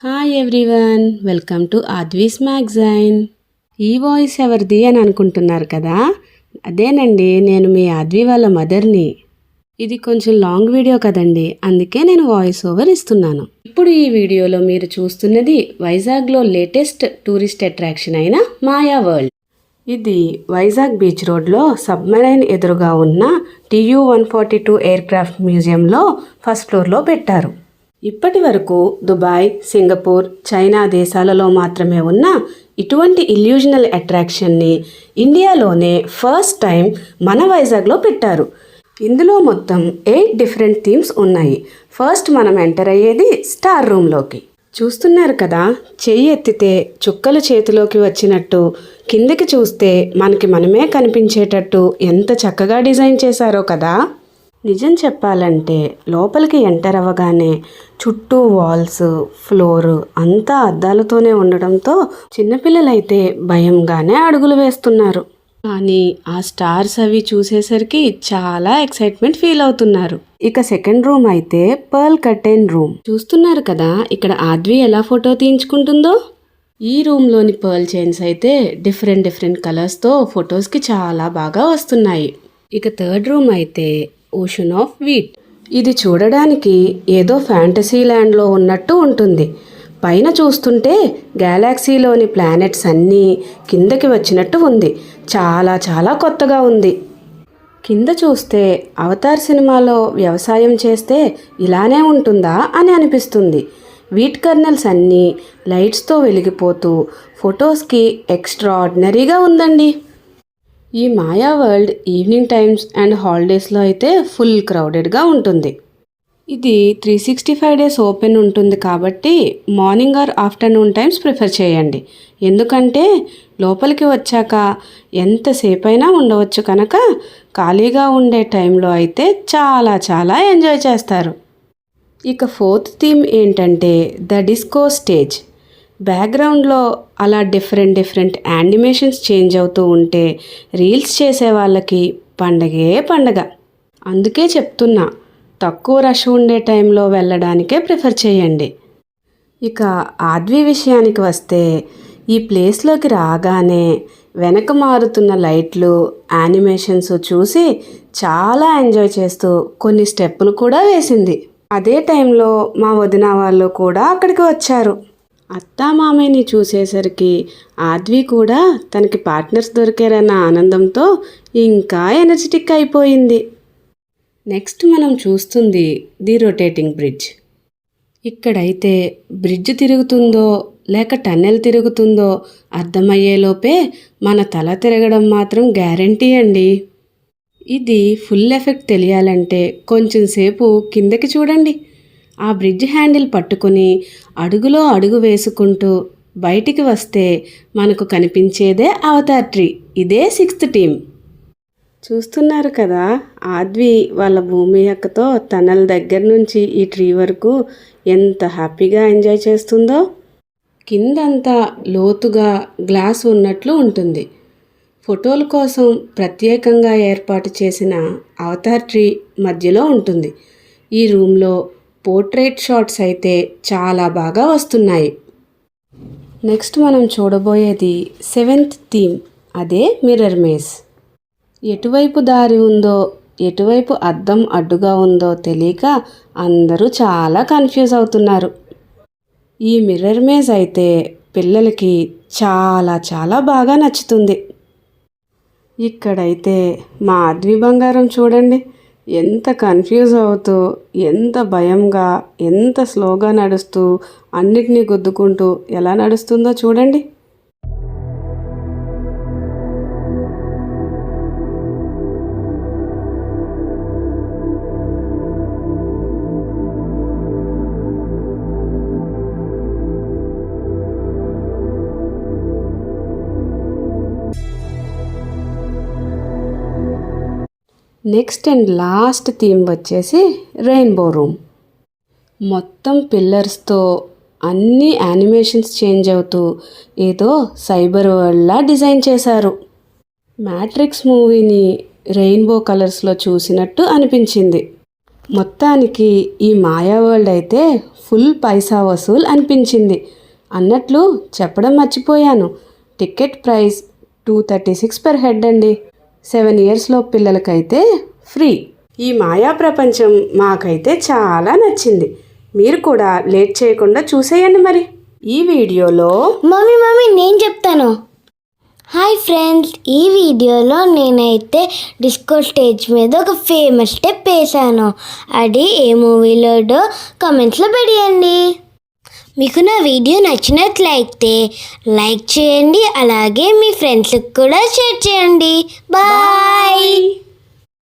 Hi everyone, welcome to ఆద్వీస్ magazine. ఈ voice ఎవరిది అని అనుకుంటున్నారు కదా, అదేనండి, నేను మీ ఆద్వి వాళ్ళ మదర్ని. ఇది కొంచెం లాంగ్ వీడియో కదండి, అందుకే నేను వాయిస్ ఓవర్ ఇస్తున్నాను. ఇప్పుడు ఈ వీడియోలో మీరు చూస్తున్నది వైజాగ్లో లేటెస్ట్ టూరిస్ట్ అట్రాక్షన్ అయిన మాయా వరల్డ్. ఇది వైజాగ్ బీచ్ రోడ్లో సబ్మెరైన్ ఎదురుగా ఉన్న TU-142 ఎయిర్క్రాఫ్ట్ మ్యూజియంలో ఫస్ట్ ఫ్లోర్లో పెట్టారు. ఇప్పటి వరకు దుబాయ్, సింగపూర్, చైనా దేశాలలో మాత్రమే ఉన్న ఇటువంటి ఇల్యూజనల్ అట్రాక్షన్ని ఇండియాలోనే ఫస్ట్ టైం మన వైజాగ్లో పెట్టారు. ఇందులో మొత్తం 8 డిఫరెంట్ థీమ్స్ ఉన్నాయి. ఫస్ట్ మనం ఎంటర్ అయ్యేది స్టార్ రూమ్లోకి. చూస్తున్నారు కదా, చెయ్యి ఎత్తితే చుక్కలు చేతిలోకి వచ్చినట్టు, కిందకి చూస్తే మనకి మనమే కనిపించేటట్టు ఎంత చక్కగా డిజైన్ చేశారో కదా. నిజం చెప్పాలంటే లోపలికి ఎంటర్ అవ్వగానే చుట్టూ వాల్స్, ఫ్లోర్ అంతా అద్దాలతోనే ఉండడంతో చిన్నపిల్లలైతే భయంగానే అడుగులు వేస్తున్నారు. కానీ ఆ స్టార్స్ అవి చూసేసరికి చాలా ఎక్సైట్మెంట్ ఫీల్ అవుతున్నారు. ఇక సెకండ్ రూమ్ అయితే పర్ల్ కర్టెన్ రూమ్. చూస్తున్నారు కదా, ఇక్కడ ఆద్వి ఎలా ఫోటో తీయించుకుంటుందో. ఈ రూమ్లోని పర్ల్ చైన్స్ అయితే డిఫరెంట్ కలర్స్తో ఫొటోస్కి చాలా బాగా వస్తున్నాయి. ఇక థర్డ్ రూమ్ అయితే ఓషన్ ఆఫ్ వీట్. ఇది చూడడానికి ఏదో ఫ్యాంటసీ ల్యాండ్లో ఉన్నట్టు ఉంటుంది. పైన చూస్తుంటే గ్యాలాక్సీలోని ప్లానెట్స్ అన్నీ కిందకి వచ్చినట్టు ఉంది. చాలా కొత్తగా ఉంది. కింద చూస్తే అవతార్ సినిమాలో వ్యవసాయం చేస్తే ఇలానే ఉంటుందా అని అనిపిస్తుంది. వీట్ కర్నల్స్ అన్నీ లైట్స్తో వెలిగిపోతూ ఫొటోస్కి ఎక్స్ట్రాడినరీగా ఉందండి. ఈ మాయా వరల్డ్ ఈవినింగ్ టైమ్స్ అండ్ హాలిడేస్లో అయితే ఫుల్ క్రౌడెడ్గా ఉంటుంది. ఇది 365 డేస్ ఓపెన్ ఉంటుంది కాబట్టి morning or afternoon times prefer చేయండి. ఎందుకంటే లోపలికి వచ్చాక ఎంతసేపు అయినా ఉండవచ్చు కనుక ఖాళీగా ఉండే టైంలో అయితే చాలా ఎంజాయ్ చేస్తారు. ఇక ఫోర్త్ థీమ్ ఏంటంటే ద డిస్కో స్టేజ్. బ్యాక్గ్రౌండ్లో అలా డిఫరెంట్ యానిమేషన్స్ చేంజ్ అవుతూ ఉంటే రీల్స్ చేసే వాళ్ళకి పండగే పండగ. అందుకే చెప్తున్నా, తక్కువ రష్ ఉండే టైంలో వెళ్ళడానికే ప్రిఫర్ చేయండి. ఇక ఆద్వి విషయానికి వస్తే ఈ ప్లేస్లోకి రాగానే వెనక మారుతున్న లైట్లు, యానిమేషన్స్ చూసి చాలా ఎంజాయ్ చేస్తూ కొన్ని స్టెప్పులు కూడా వేసింది. అదే టైంలో మా వదిన వాళ్ళు కూడా అక్కడికి వచ్చారు. అత్తామామయ్యని చూసేసరికి ఆద్వి కూడా తనకి పార్ట్నర్స్ దొరికారన్న ఆనందంతో ఇంకా ఎనర్జెటిక్ అయిపోయింది. నెక్స్ట్ మనం చూస్తుంది ది రొటేటింగ్ బ్రిడ్జ్. ఇక్కడైతే బ్రిడ్జ్ తిరుగుతుందో లేక టన్నెల్ తిరుగుతుందో అర్థమయ్యేలోపే మన తల తిరగడం మాత్రం గ్యారంటీ అండి. ఇది ఫుల్ ఎఫెక్ట్ తెలియాలంటే కొంచెం సేపు కిందకి చూడండి. ఆ బ్రిడ్జ్ హ్యాండిల్ పట్టుకుని అడుగులో అడుగు వేసుకుంటూ బయటికి వస్తే మనకు కనిపించేదే అవతార్ ట్రీ. ఇదే 6th టీమ్. చూస్తున్నారు కదా, ఆద్వి వాళ్ళ భూమి అక్కతో టనల్ దగ్గర నుంచి ఈ ట్రీ వరకు ఎంత హ్యాపీగా ఎంజాయ్ చేస్తుందో. కిందంతా లోతుగా గ్లాస్ ఉన్నట్లు ఉంటుంది. ఫోటోల కోసం ప్రత్యేకంగా ఏర్పాటు చేసిన అవతార్ ట్రీ మధ్యలో ఉంటుంది. ఈ రూమ్లో పోర్ట్రేట్ షాట్స్ అయితే చాలా బాగా వస్తున్నాయి. నెక్స్ట్ మనం చూడబోయేది 7th థీమ్, అదే మిర్రర్ మేజ్. ఎటువైపు దారి ఉందో, ఎటువైపు అద్దం అడ్డుగా ఉందో తెలియక అందరూ చాలా కన్ఫ్యూజ్ అవుతున్నారు. ఈ మిర్రర్ మేజ్ అయితే పిల్లలకి చాలా బాగా నచ్చుతుంది. ఇక్కడైతే మా ఆద్వి బంగారం చూడండి, ఎంత కన్ఫ్యూజ్ అవుతూ, ఎంత భయంగా, ఎంత స్లోగా నడుస్తూ, అన్నిటినీ గుద్దుకుంటూ ఎలా నడుస్తుందో చూడండి. నెక్స్ట్ అండ్ లాస్ట్ థీమ్ వచ్చేసి రెయిన్బో రూమ్. మొత్తం పిల్లర్స్తో అన్ని యానిమేషన్స్ చేంజ్ అవుతూ ఏదో సైబర్ వరల్డ్లా డిజైన్ చేశారు. మ్యాట్రిక్స్ మూవీని రెయిన్బో కలర్స్లో చూసినట్టు అనిపించింది. మొత్తానికి ఈ మాయా వరల్డ్ అయితే ఫుల్ పైసా వసూల్ అనిపించింది. అన్నట్లు చెప్పడం మర్చిపోయాను, టికెట్ ప్రైస్ 236 పర్ హెడ్ అండి. 7 ఇయర్స్లో పిల్లలకైతే ఫ్రీ. ఈ మాయా ప్రపంచం మాకైతే చాలా నచ్చింది. మీరు కూడా లేట్ చేయకుండా చూసేయండి. మరి ఈ వీడియోలో మమ్మీ నేను చెప్తాను. హాయ్ ఫ్రెండ్స్, ఈ వీడియోలో నేనైతే డిస్కో స్టేజ్ మీద ఒక ఫేమస్ స్టెప్ వేసాను. అది ఏ మూవీలోడో కమెంట్స్లో పెట్టండి. మీకు నా వీడియో నచ్చినట్లయితే లైక్ చేయండి, అలాగే మీ ఫ్రెండ్స్కి కూడా షేర్ చేయండి. బాయ్.